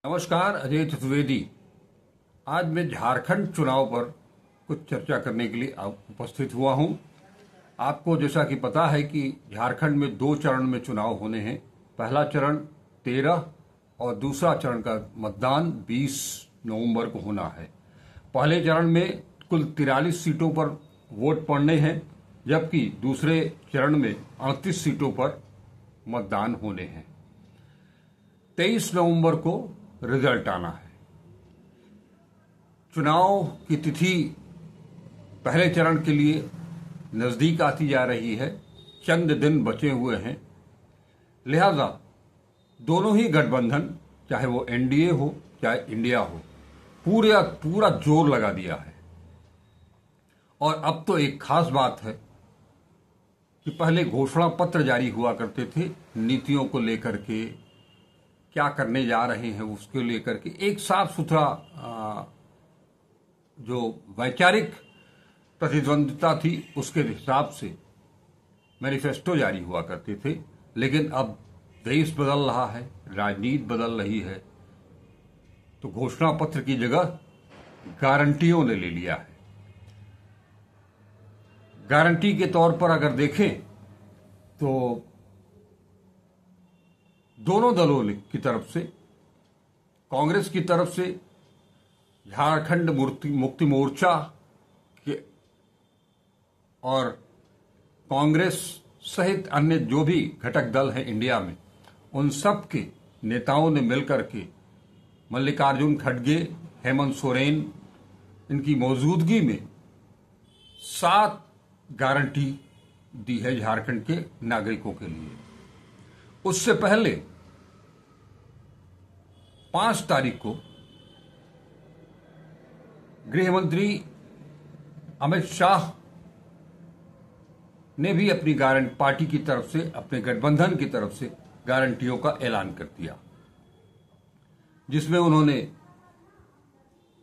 नमस्कार, अजय चतुर्वेदी। आज मैं झारखंड चुनाव पर कुछ चर्चा करने के लिए उपस्थित हुआ हूं। आपको जैसा कि पता है कि झारखंड में 2 चरण में चुनाव होने हैं। पहला चरण 13 और दूसरा चरण का मतदान 20 नवंबर को होना है। पहले चरण में कुल 43 सीटों पर वोट पड़ने हैं, जबकि दूसरे चरण में 38 सीटों पर मतदान होने हैं। 23 नवंबर को रिजल्ट आना है। चुनाव की तिथि पहले चरण के लिए नजदीक आती जा रही है। चंद दिन बचे हुए हैं, लिहाजा दोनों ही गठबंधन, चाहे वो एनडीए हो चाहे इंडिया हो, पूरा जोर लगा दिया है। और अब तो एक खास बात है कि पहले घोषणा पत्र जारी हुआ करते थे नीतियों को लेकर के, क्या करने जा रहे हैं उसको लेकर के। एक साफ सुथरा जो वैचारिक प्रतिद्वंदिता थी उसके हिसाब से मैनिफेस्टो जारी हुआ करते थे। लेकिन अब देश बदल रहा है, राजनीति बदल रही है, तो घोषणा पत्र की जगह गारंटियों ने ले लिया है। गारंटी के तौर पर अगर देखें तो दोनों दलों की तरफ से, कांग्रेस की तरफ से झारखंड मुक्ति मोर्चा के और कांग्रेस सहित अन्य जो भी घटक दल हैं इंडिया में, उन सब के नेताओं ने मिलकर के मल्लिकार्जुन खड़गे, हेमंत सोरेन, इनकी मौजूदगी में 7 गारंटी दी है झारखंड के नागरिकों के लिए। उससे पहले 5 तारीख को गृह मंत्री अमित शाह ने भी अपनी पार्टी की तरफ से, अपने गठबंधन की तरफ से गारंटियों का ऐलान कर दिया, जिसमें उन्होंने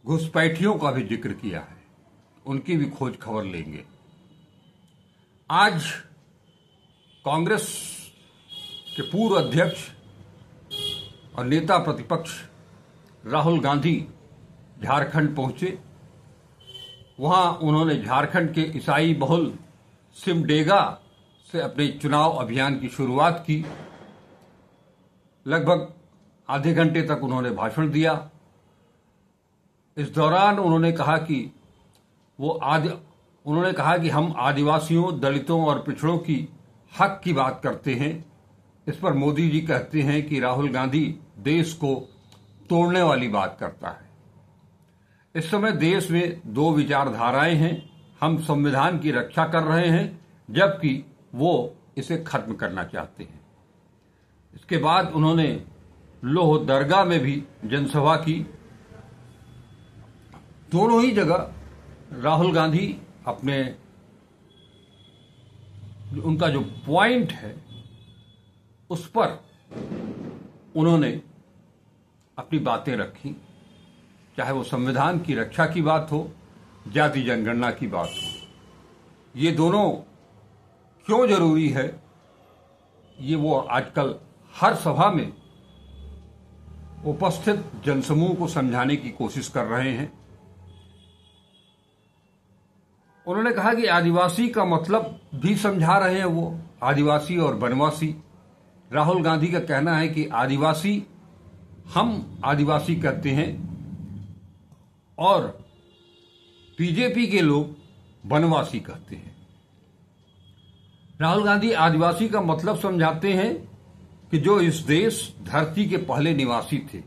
घुसपैठियों का भी जिक्र किया है। उनकी भी खोज खबर लेंगे। आज कांग्रेस के पूर्व अध्यक्ष और नेता प्रतिपक्ष राहुल गांधी झारखंड पहुंचे। वहां उन्होंने झारखंड के ईसाई बहुल सिमडेगा से अपने चुनाव अभियान की शुरुआत की। लगभग आधे घंटे तक उन्होंने भाषण दिया। इस दौरान उन्होंने कहा कि हम आदिवासियों, दलितों और पिछड़ों की हक की बात करते हैं। इस पर मोदी जी कहते हैं कि राहुल गांधी देश को तोड़ने वाली बात करता है। इस समय देश में 2 विचारधाराएं हैं। हम संविधान की रक्षा कर रहे हैं, जबकि वो इसे खत्म करना चाहते हैं। इसके बाद उन्होंने लोहरदगा में भी जनसभा की। दोनों ही जगह राहुल गांधी उनका जो पॉइंट है उस पर उन्होंने अपनी बातें रखी, चाहे वो संविधान की रक्षा की बात हो, जाति जनगणना की बात हो। ये दोनों क्यों जरूरी है, ये वो आजकल हर सभा में उपस्थित जनसमूह को समझाने की कोशिश कर रहे हैं। उन्होंने कहा कि आदिवासी का मतलब भी समझा रहे हैं वो, आदिवासी और वनवासी। राहुल गांधी का कहना है कि हम आदिवासी कहते हैं और बीजेपी के लोग वनवासी कहते हैं। राहुल गांधी आदिवासी का मतलब समझाते हैं कि जो इस देश धरती के पहले निवासी थे।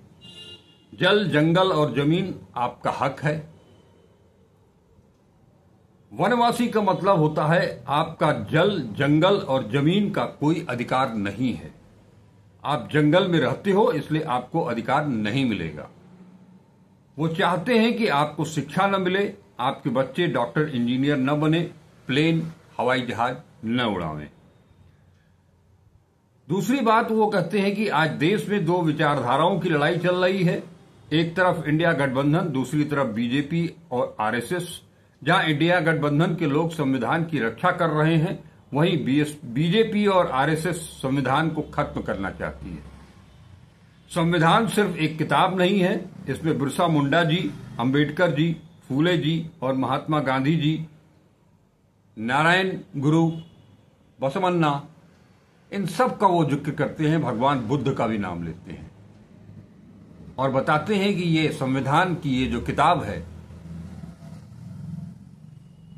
जल, जंगल और जमीन आपका हक है। वनवासी का मतलब होता है आपका जल, जंगल और जमीन का कोई अधिकार नहीं है। आप जंगल में रहते हो, इसलिए आपको अधिकार नहीं मिलेगा। वो चाहते हैं कि आपको शिक्षा न मिले, आपके बच्चे डॉक्टर, इंजीनियर न बने, प्लेन, हवाई जहाज न उड़ावें। दूसरी बात वो कहते हैं कि आज देश में 2 विचारधाराओं की लड़ाई चल रही है। एक तरफ इंडिया गठबंधन, दूसरी तरफ बीजेपी और आरएसएस। जहां इंडिया गठबंधन के लोग संविधान की रक्षा कर रहे हैं, वहीं बीजेपी और आरएसएस संविधान को खत्म करना चाहती है। संविधान सिर्फ एक किताब नहीं है, इसमें बिरसा मुंडा जी, अंबेडकर जी, फूले जी और महात्मा गांधी जी, नारायण गुरु, बसवन्ना, इन सब का वो जिक्र करते हैं। भगवान बुद्ध का भी नाम लेते हैं और बताते हैं कि ये संविधान की ये जो किताब है,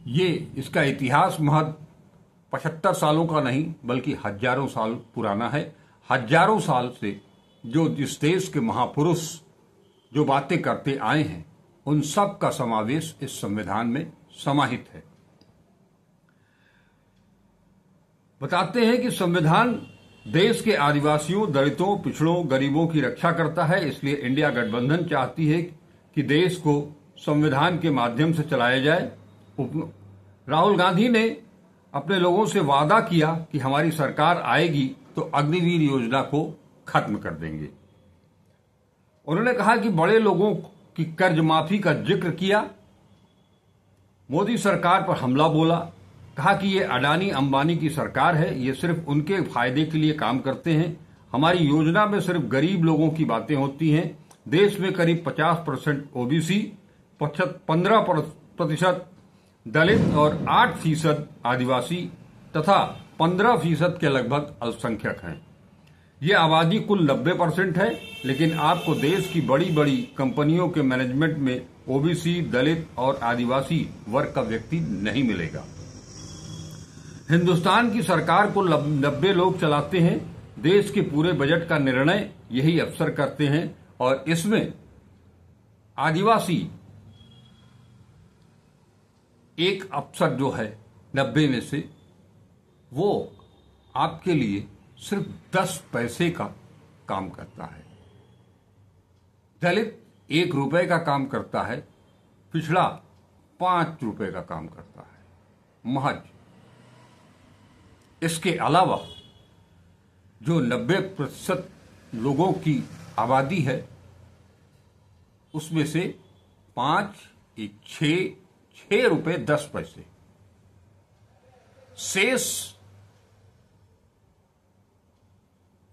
ये इसका इतिहास महज 75 सालों का नहीं बल्कि हजारों साल पुराना है। हजारों साल से जो इस देश के महापुरुष जो बातें करते आए हैं, उन सब का समावेश इस संविधान में समाहित है। बताते हैं कि संविधान देश के आदिवासियों, दलितों, पिछड़ों, गरीबों की रक्षा करता है। इसलिए इंडिया गठबंधन चाहती है कि देश को संविधान के माध्यम से चलाया जाए। राहुल गांधी ने अपने लोगों से वादा किया कि हमारी सरकार आएगी तो अग्निवीर योजना को खत्म कर देंगे। उन्होंने कहा कि बड़े लोगों की कर्ज माफी का जिक्र किया, मोदी सरकार पर हमला बोला, कहा कि ये अडानी अंबानी की सरकार है, ये सिर्फ उनके फायदे के लिए काम करते हैं। हमारी योजना में सिर्फ गरीब लोगों की बातें होती हैं। देश में करीब 50% ओबीसी, 15% दलित और 8% आदिवासी तथा 15% के लगभग अल्पसंख्यक हैं। ये आबादी कुल 90% है, लेकिन आपको देश की बड़ी बड़ी कंपनियों के मैनेजमेंट में ओबीसी, दलित और आदिवासी वर्ग का व्यक्ति नहीं मिलेगा। हिंदुस्तान की सरकार को 90 लोग चलाते हैं। देश के पूरे बजट का निर्णय यही अफसर करते हैं और इसमें आदिवासी एक अफसर जो है 90 में से, वो आपके लिए सिर्फ 10 पैसे का काम करता है। दलित 1 रुपए का काम करता है, पिछड़ा 5 रुपए का काम करता है महज। इसके अलावा जो 90% लोगों की आबादी है, उसमें से 5, 6 रुपए 10 पैसे शेष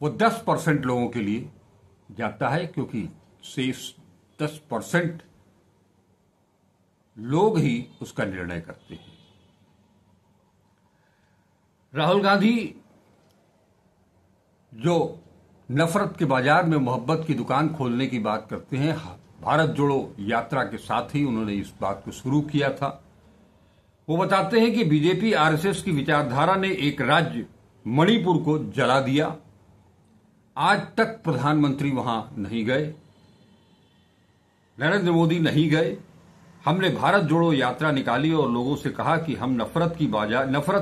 वो 10% लोगों के लिए जाता है, क्योंकि शेष 10% लोग ही उसका निर्णय करते हैं। राहुल गांधी जो नफरत के बाजार में मोहब्बत की दुकान खोलने की बात करते हैं, भारत जोड़ो यात्रा के साथ ही उन्होंने इस बात को शुरू किया था। वो बताते हैं कि बीजेपी आरएसएस की विचारधारा ने एक राज्य मणिपुर को जला दिया। आज तक प्रधानमंत्री वहां नहीं गए, नरेंद्र मोदी नहीं गए। हमने भारत जोड़ो यात्रा निकाली और लोगों से कहा कि हम नफरत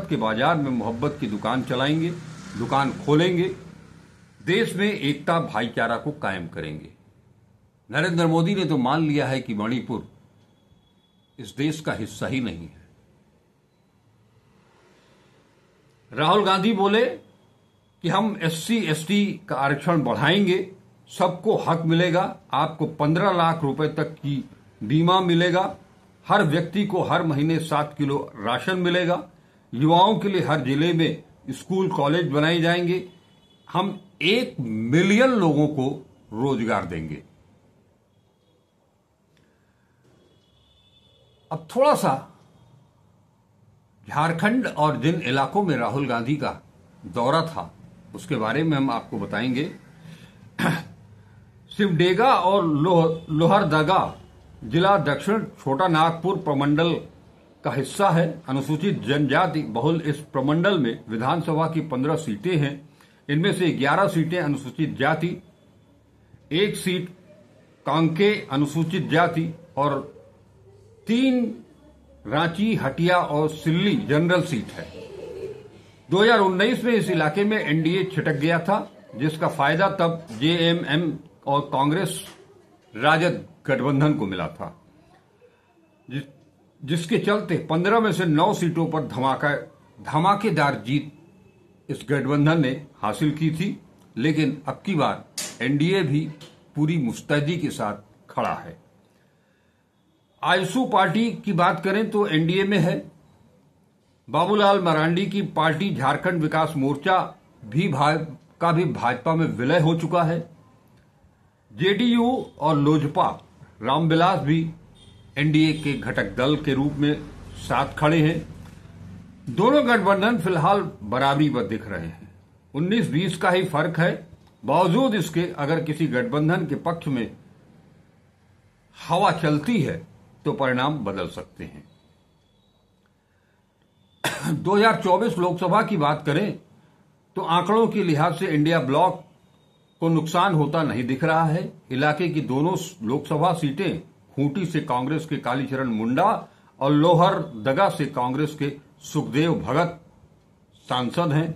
के बाजार में मोहब्बत की दुकान चलाएंगे, दुकान खोलेंगे, देश में एकता भाईचारा को कायम करेंगे। नरेंद्र मोदी ने तो मान लिया है कि मणिपुर इस देश का हिस्सा ही नहीं है। राहुल गांधी बोले कि हम SC ST का आरक्षण बढ़ाएंगे, सबको हक मिलेगा, आपको 15 लाख रुपए तक की बीमा मिलेगा, हर व्यक्ति को हर महीने 7 किलो राशन मिलेगा, युवाओं के लिए हर जिले में स्कूल कॉलेज बनाए जाएंगे, हम 1 मिलियन लोगों को रोजगार देंगे। अब थोड़ा सा झारखंड और जिन इलाकों में राहुल गांधी का दौरा था उसके बारे में हम आपको बताएंगे। सिमडेगा और लोहरदगा जिला दक्षिण छोटा नागपुर प्रमंडल का हिस्सा है। अनुसूचित जनजाति बहुल इस प्रमंडल में विधानसभा की 15 सीटें हैं। इनमें से 11 सीटें अनुसूचित जाति, 1 सीट कांके अनुसूचित जाति और 3 रांची, हटिया और सिल्ली जनरल सीट है। 2019 में इस इलाके में एनडीए छिटक गया था, जिसका फायदा तब जेएमएम और कांग्रेस राजद गठबंधन को मिला था, जिसके चलते 15 में से 9 सीटों पर धमाकेदार जीत इस गठबंधन ने हासिल की थी। लेकिन अब की बार एनडीए भी पूरी मुस्तैदी के साथ खड़ा है। आजसू पार्टी की बात करें तो एनडीए में है। बाबूलाल मरांडी की पार्टी झारखंड विकास मोर्चा भी भाजपा में विलय हो चुका है। जेडीयू और लोजपा रामविलास भी एनडीए के घटक दल के रूप में साथ खड़े हैं। दोनों गठबंधन फिलहाल बराबरी पर दिख रहे हैं। 19-20 का ही फर्क है। बावजूद इसके अगर किसी गठबंधन के पक्ष में हवा चलती है तो परिणाम बदल सकते हैं। 2024 लोकसभा की बात करें तो आंकड़ों के लिहाज से इंडिया ब्लॉक को नुकसान होता नहीं दिख रहा है। इलाके की दोनों लोकसभा सीटें खूंटी से कांग्रेस के कालीचरण मुंडा और लोहरदगा से कांग्रेस के सुखदेव भगत सांसद हैं।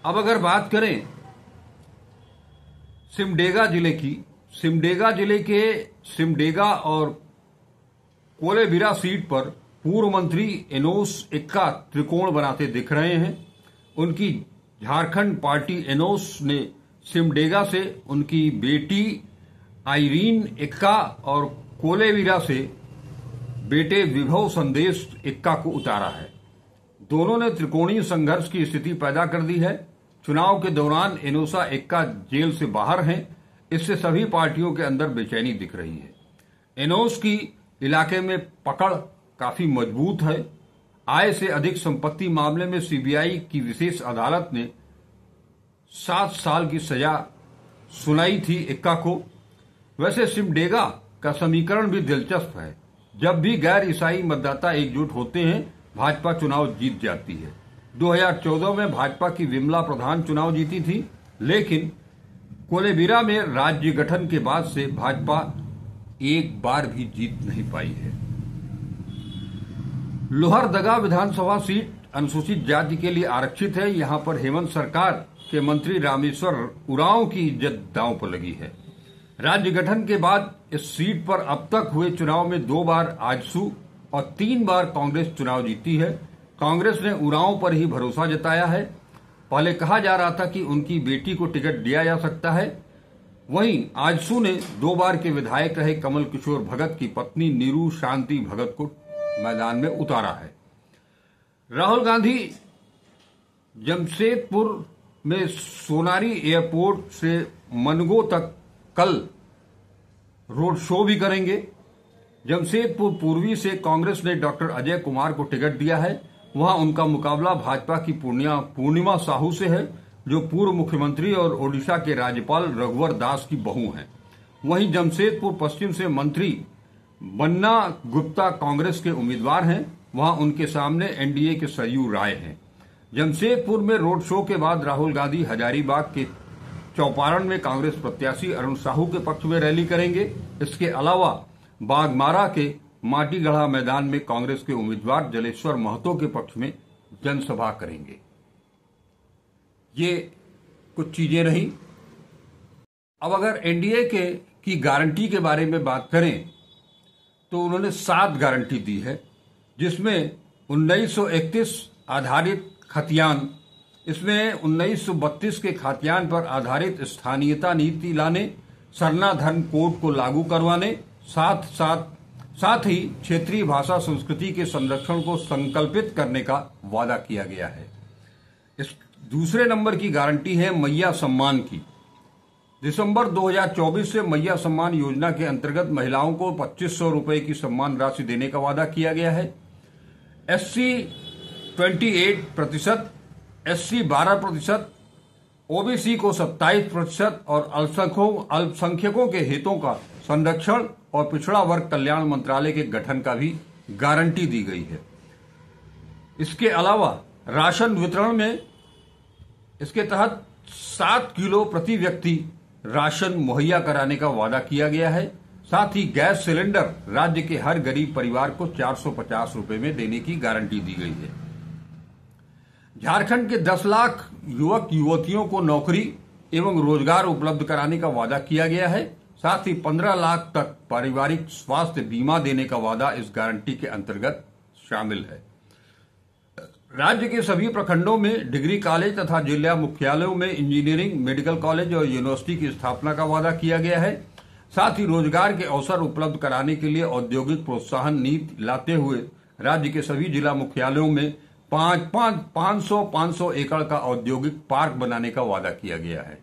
अब अगर बात करें सिमडेगा जिले की, सिमडेगा जिले के सिमडेगा और कोलेबिरा सीट पर पूर्व मंत्री एनोस एक्का त्रिकोण बनाते दिख रहे हैं। उनकी झारखंड पार्टी एनोस ने सिमडेगा से उनकी बेटी आइरीन एक्का और कोलेबिरा से बेटे विभव संदेश एक्का को उतारा है। दोनों ने त्रिकोणीय संघर्ष की स्थिति पैदा कर दी है। चुनाव के दौरान एनोसा एक्का जेल से बाहर हैं। इससे सभी पार्टियों के अंदर बेचैनी दिख रही है। एनोस की इलाके में पकड़ काफी मजबूत है। आय से अधिक संपत्ति मामले में सीबीआई की विशेष अदालत ने 7 साल की सजा सुनाई थी एक्का को। वैसे सिमडेगा का समीकरण भी दिलचस्प है। जब भी गैर ईसाई मतदाता एकजुट होते हैं, भाजपा चुनाव जीत जाती है। 2014 में भाजपा की विमला प्रधान चुनाव जीती थी, लेकिन कोलेबिरा में राज्य गठन के बाद से भाजपा एक बार भी जीत नहीं पाई है। लोहरदगा विधानसभा सीट अनुसूचित जाति के लिए आरक्षित है। यहां पर हेमंत सरकार के मंत्री रामेश्वर उरांव की इज्जत दांव पर लगी है। राज्य गठन के बाद इस सीट पर अब तक हुए चुनाव में 2 बार आजसू और 3 बार कांग्रेस चुनाव जीती है। कांग्रेस ने उरांव पर ही भरोसा जताया है। पहले कहा जा रहा था कि उनकी बेटी को टिकट दिया जा सकता है। वहीं आजसू ने 2 बार के विधायक रहे कमल किशोर भगत की पत्नी नीरू शांति भगत को मैदान में उतारा है। राहुल गांधी जमशेदपुर में सोनारी एयरपोर्ट से मनगो तक कल रोड शो भी करेंगे। जमशेदपुर पूर्वी से कांग्रेस ने डॉक्टर अजय कुमार को टिकट दिया है। वहां उनका मुकाबला भाजपा की पूर्णिमा साहू से है, जो पूर्व मुख्यमंत्री और ओडिशा के राज्यपाल रघुवर दास की बहू हैं। वहीं जमशेदपुर पश्चिम से मंत्री बन्ना गुप्ता कांग्रेस के उम्मीदवार हैं। वहां उनके सामने एनडीए के सरयू राय हैं। जमशेदपुर में रोड शो के बाद राहुल गांधी हजारीबाग के चौपारण में कांग्रेस प्रत्याशी अरुण साहू के पक्ष में रैली करेंगे। इसके अलावा बागमारा के माटीगढ़ा मैदान में कांग्रेस के उम्मीदवार जलेश्वर महतो के पक्ष में जनसभा करेंगे। ये कुछ चीजें रही। अब अगर एनडीए की गारंटी के बारे में बात करें तो उन्होंने 7 गारंटी दी है, जिसमें 1931 आधारित खतियान, इसमें 1932 के खातियान पर आधारित स्थानीयता नीति लाने, सरना धर्म कोड को लागू करवाने, साथ ही क्षेत्रीय भाषा संस्कृति के संरक्षण को संकल्पित करने का वादा किया गया है। इस दूसरे नंबर की गारंटी है मैया सम्मान की। दिसंबर 2024 से मैया सम्मान योजना के अंतर्गत महिलाओं को 2500 रुपए की सम्मान राशि देने का वादा किया गया है। एससी 28%, एससी 12%, ओबीसी को 27% और अल्पसंख्यकों के हितों का संरक्षण और पिछड़ा वर्ग कल्याण मंत्रालय के गठन का भी गारंटी दी गई है। इसके अलावा राशन वितरण में इसके तहत 7 किलो प्रति व्यक्ति राशन मुहैया कराने का वादा किया गया है। साथ ही गैस सिलेंडर राज्य के हर गरीब परिवार को 450 रुपए में देने की गारंटी दी गई है। झारखंड के 10 लाख युवक युवतियों को नौकरी एवं रोजगार उपलब्ध कराने का वादा किया गया है। साथ ही 15 लाख तक पारिवारिक स्वास्थ्य बीमा देने का वादा इस गारंटी के अंतर्गत शामिल है। राज्य के सभी प्रखंडों में डिग्री कॉलेज तथा जिला मुख्यालयों में इंजीनियरिंग, मेडिकल कॉलेज और यूनिवर्सिटी की स्थापना का वादा किया गया है। साथ ही रोजगार के अवसर उपलब्ध कराने के लिए औद्योगिक प्रोत्साहन नीति लाते हुए राज्य के सभी जिला मुख्यालयों में 500 एकड़ का औद्योगिक पार्क बनाने का वादा किया गया है।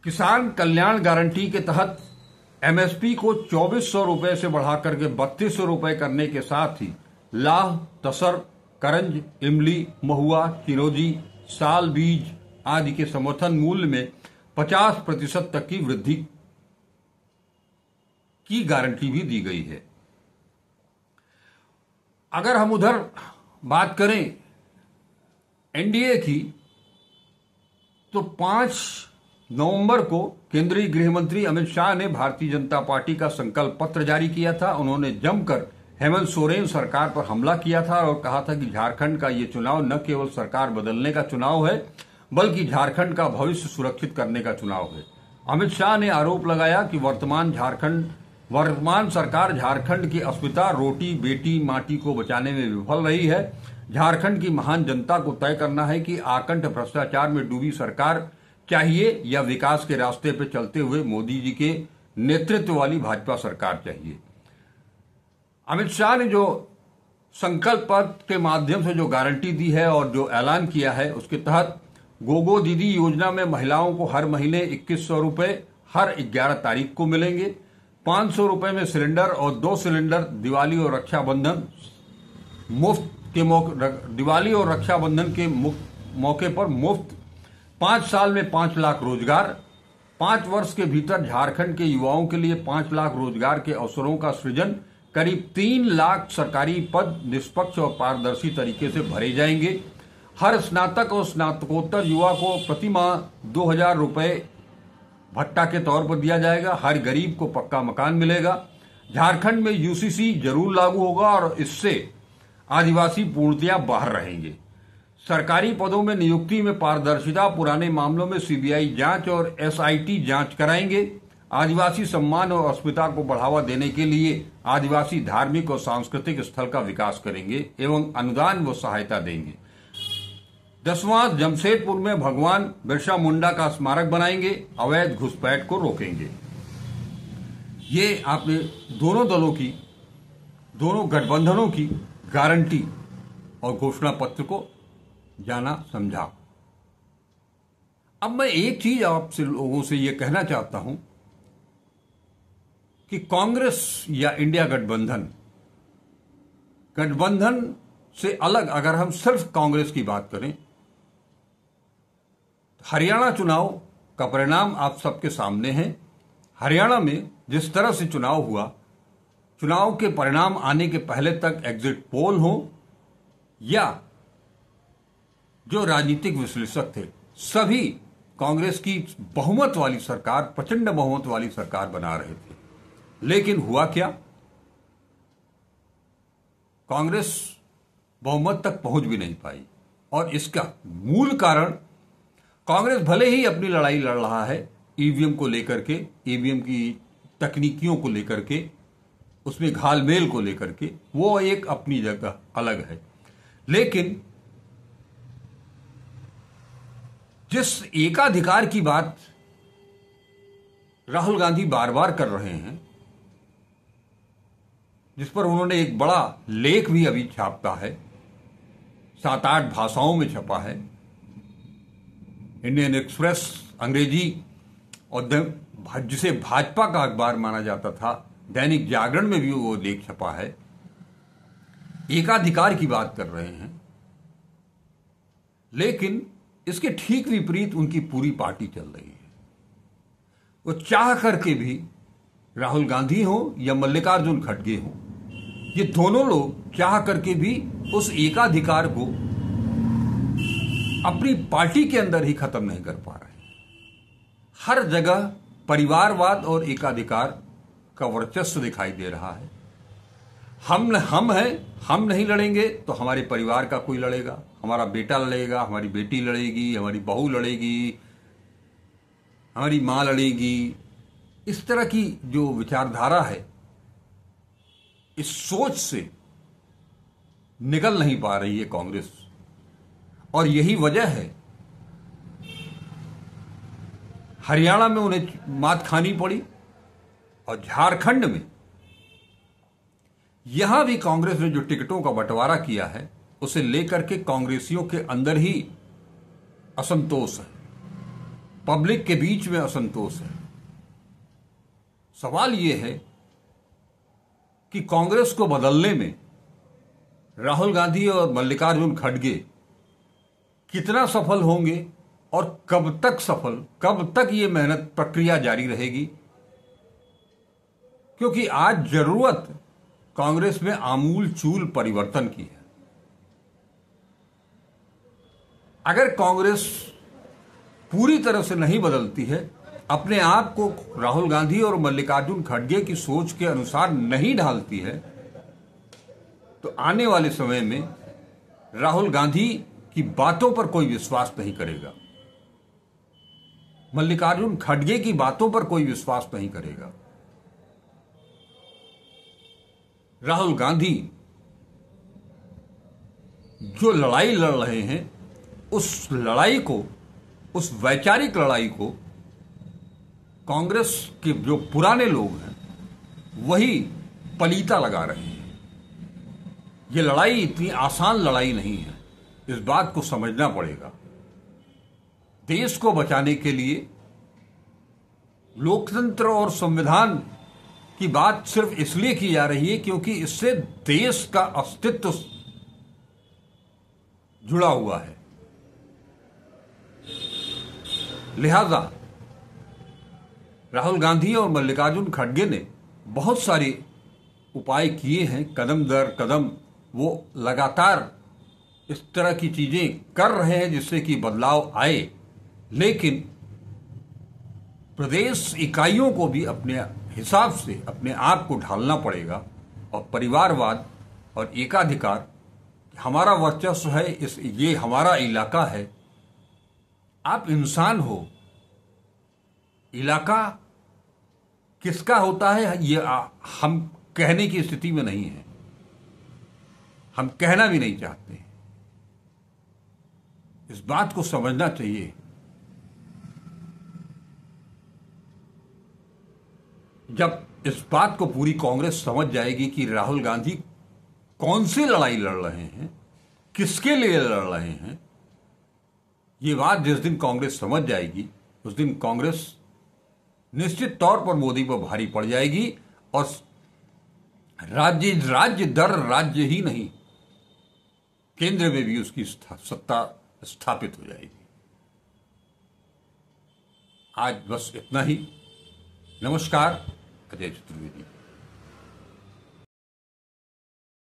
किसान कल्याण गारंटी के तहत एमएसपी को 2400 रुपए से बढ़ाकर के 3200 रुपए करने के साथ ही लाह, तसर, करंज, इमली, महुआ, चिरौंजी, साल बीज आदि के समर्थन मूल्य में 50% तक की वृद्धि की गारंटी भी दी गई है। अगर हम उधर बात करें एनडीए की, तो 5 नवंबर को केंद्रीय गृह मंत्री अमित शाह ने भारतीय जनता पार्टी का संकल्प पत्र जारी किया था। उन्होंने जमकर हेमंत सोरेन सरकार पर हमला किया था और कहा था कि झारखंड का ये चुनाव न केवल सरकार बदलने का चुनाव है, बल्कि झारखंड का भविष्य सुरक्षित करने का चुनाव है। अमित शाह ने आरोप लगाया कि वर्तमान सरकार झारखंड की अस्मिता, रोटी बेटी माटी को बचाने में विफल रही है। झारखंड की महान जनता को तय करना है कि आकंठ भ्रष्टाचार में डूबी सरकार चाहिए या विकास के रास्ते पर चलते हुए मोदी जी के नेतृत्व वाली भाजपा सरकार चाहिए। अमित शाह ने जो संकल्प पत्र के माध्यम से जो गारंटी दी है और जो ऐलान किया है, उसके तहत गोगो दीदी योजना में महिलाओं को हर महीने 2100 रुपए हर 11 तारीख को मिलेंगे। 500 रुपए में सिलेंडर और 2 सिलेंडर दिवाली और रक्षाबंधन के मौके पर मुफ्त। 5 साल में 5 लाख रोजगार। 5 वर्ष के भीतर झारखंड के युवाओं के लिए 5 लाख रोजगार के अवसरों का सृजन। करीब 3 लाख सरकारी पद निष्पक्ष और पारदर्शी तरीके से भरे जाएंगे। हर स्नातक और स्नातकोत्तर युवा को प्रति माह 2000 रुपए भत्ता के तौर पर दिया जाएगा। हर गरीब को पक्का मकान मिलेगा। झारखंड में यूसीसी जरूर लागू होगा और इससे आदिवासी पूर्णतया बाहर रहेंगे। सरकारी पदों में नियुक्ति में पारदर्शिता, पुराने मामलों में सीबीआई जांच और एसआईटी जांच कराएंगे। आदिवासी सम्मान और अस्मिता को बढ़ावा देने के लिए आदिवासी धार्मिक और सांस्कृतिक स्थल का विकास करेंगे एवं अनुदान व सहायता देंगे। 10वां जमशेदपुर में भगवान बिरसा मुंडा का स्मारक बनाएंगे। अवैध घुसपैठ को रोकेंगे। ये आपने दोनों दलों की, दोनों गठबंधनों की गारंटी और घोषणा पत्र को जाना समझा। अब मैं एक चीज आपसे लोगों से यह कहना चाहता हूं कि कांग्रेस या इंडिया गठबंधन से अलग अगर हम सिर्फ कांग्रेस की बात करें, हरियाणा चुनाव का परिणाम आप सबके सामने है। हरियाणा में जिस तरह से चुनाव हुआ, चुनाव के परिणाम आने के पहले तक एग्जिट पोल हो या जो राजनीतिक विश्लेषक थे, सभी कांग्रेस की बहुमत वाली सरकार, प्रचंड बहुमत वाली सरकार बना रहे थे। लेकिन हुआ क्या? कांग्रेस बहुमत तक पहुंच भी नहीं पाई और इसका मूल कारण कांग्रेस भले ही अपनी लड़ाई लड़ रहा है ईवीएम को लेकर के, ईवीएम की तकनीकियों को लेकर के, उसमें घालमेल को लेकर के, वो एक अपनी जगह अलग है। लेकिन जिस एकाधिकार की बात राहुल गांधी बार बार कर रहे हैं, जिस पर उन्होंने एक बड़ा लेख भी अभी छापा है, 7-8 भाषाओं में छपा है, इंडियन एक्सप्रेस अंग्रेजी और जिसे भाजपा का अखबार माना जाता था, दैनिक जागरण में भी वो लेख छपा है। एकाधिकार की बात कर रहे हैं, लेकिन इसके ठीक विपरीत उनकी पूरी पार्टी चल रही है। वो चाह करके भी, राहुल गांधी हो या मल्लिकार्जुन खड़गे हो, ये दोनों लोग चाह करके भी उस एकाधिकार को अपनी पार्टी के अंदर ही खत्म नहीं कर पा रहे हैं। हर जगह परिवारवाद और एकाधिकार का वर्चस्व दिखाई दे रहा है। हम हैं, हम नहीं लड़ेंगे तो हमारे परिवार का कोई लड़ेगा, हमारा बेटा लड़ेगा, हमारी बेटी लड़ेगी, हमारी बहू लड़ेगी, हमारी मां लड़ेगी। इस तरह की जो विचारधारा है, इस सोच से निकल नहीं पा रही है कांग्रेस, और यही वजह है हरियाणा में उन्हें मात खानी पड़ी और झारखंड में यहां भी कांग्रेस ने जो टिकटों का बंटवारा किया है, उसे लेकर के कांग्रेसियों के अंदर ही असंतोष है। पब्लिक के बीच में असंतोष है। सवाल यह है कि कांग्रेस को बदलने में राहुल गांधी और मल्लिकार्जुन खड़गे कितना सफल होंगे और कब तक ये मेहनत प्रक्रिया जारी रहेगी, क्योंकि आज जरूरत कांग्रेस में आमूल चूल परिवर्तन की है। अगर कांग्रेस पूरी तरह से नहीं बदलती है, अपने आप को राहुल गांधी और मल्लिकार्जुन खड़गे की सोच के अनुसार नहीं ढालती है, तो आने वाले समय में राहुल गांधी की बातों पर कोई विश्वास नहीं करेगा, मल्लिकार्जुन खड़गे की बातों पर कोई विश्वास नहीं करेगा। राहुल गांधी जो लड़ाई लड़ रहे हैं, उस लड़ाई को, उस वैचारिक लड़ाई को कांग्रेस के जो पुराने लोग हैं वही पलीता लगा रहे हैं। ये लड़ाई इतनी आसान लड़ाई नहीं है, इस बात को समझना पड़ेगा। देश को बचाने के लिए लोकतंत्र और संविधान की बात सिर्फ इसलिए की जा रही है क्योंकि इससे देश का अस्तित्व जुड़ा हुआ है। लिहाजा राहुल गांधी और मल्लिकार्जुन खड़गे ने बहुत सारे उपाय किए हैं, कदम दर कदम वो लगातार इस तरह की चीजें कर रहे हैं जिससे कि बदलाव आए। लेकिन प्रदेश इकाइयों को भी अपने हिसाब से अपने आप को ढालना पड़ेगा और परिवारवाद और एकाधिकार, हमारा वर्चस्व है, ये हमारा इलाका है। आप इंसान हो, इलाका किसका होता है ये हम कहने की स्थिति में नहीं है, हम कहना भी नहीं चाहते। इस बात को समझना चाहिए। जब इस बात को पूरी कांग्रेस समझ जाएगी कि राहुल गांधी कौन सी लड़ाई लड़ रहे हैं, किसके लिए लड़ रहे हैं, ये बात जिस दिन कांग्रेस समझ जाएगी उस दिन कांग्रेस निश्चित तौर पर मोदी पर भारी पड़ जाएगी और राज्य दर राज्य ही नहीं, केंद्र में भी उसकी सत्ता स्थापित हो जाएगी। आज बस इतना ही। नमस्कार, अजय चतुर्वेदी।